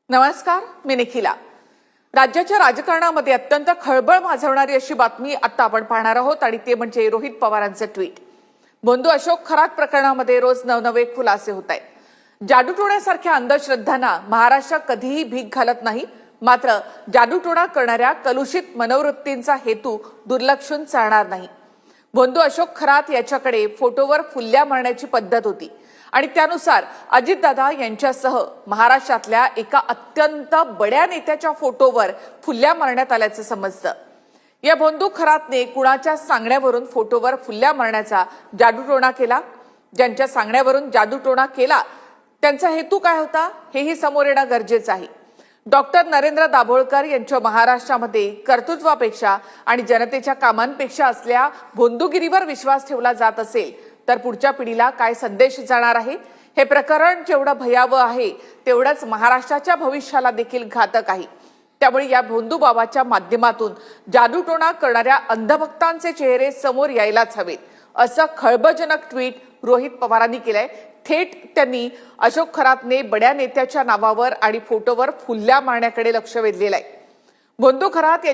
नमस्कार, मी निखिला। राज्याच्या राजकारणामध्ये अत्यंत खळबळ माजवणारी अशी बातमी आता आपण पाहणार आहोत आणि ते म्हणजे रोहित पवारांचे ट्विट। बंधू अशोक खरात प्रकरणामध्ये रोज नवनवे खुलासे होत आहेत। जादूटोण्यासारख्या अंधश्रद्धांना महाराष्ट्र कधीही भीक घालत नाही, मात्र जादूटोणा करणाऱ्या कलुषित मनोवृत्तींचा हेतू दुर्लक्षून चालणार नाही। बंधू अशोक खरात याच्याकडे फोटोवर फुल्ल्या मारण्याची पद्धत होती आणि त्यानुसार अजितदादा यांच्यासह महाराष्ट्रातल्या एका अत्यंत बड्या नेत्याच्या फोटोवर फुल्ल्या मारण्यात आल्याचं समजतं। या बंधू खरातने कुणाच्या सांगण्यावरून फोटोवर फुल्ल्या मारण्याचा जादूटोणा केला? ज्यांच्या सांगण्यावरून जादूटोणा केला त्यांचा हेतू काय होता हेही समोर येणं गरजेचं आहे। डॉक्टर नरेंद्र दाभोळकर यांच्या महाराष्ट्रामध्ये कर्तृत्वापेक्षा आणि जनतेच्या कामांपेक्षा असलेल्या बंधुगिरीवर विश्वास ठेवला जात असेल तर पुढच्या पिढीला काय संदेश जाणार आहे? हे प्रकरण जेवढं भयावह आहे तेवढंच महाराष्ट्राच्या भविष्याला देखील घातक आहे। त्यामुळे या बंधुबाबाच्या माध्यमातून जादूटोणा करणाऱ्या अंधभक्तांचे चेहरे समोर यायलाच हवेत, असं खळबळजनक ट्विट रोहित पवारांनी केलंय। थेट त्यांनी अशोक खरातने बड्या नेत्याच्या नावावर आणि फोटोवर फुल्ल्या मारण्याकडे लक्ष वेधलेलं आहे। बंधू खरात याच्या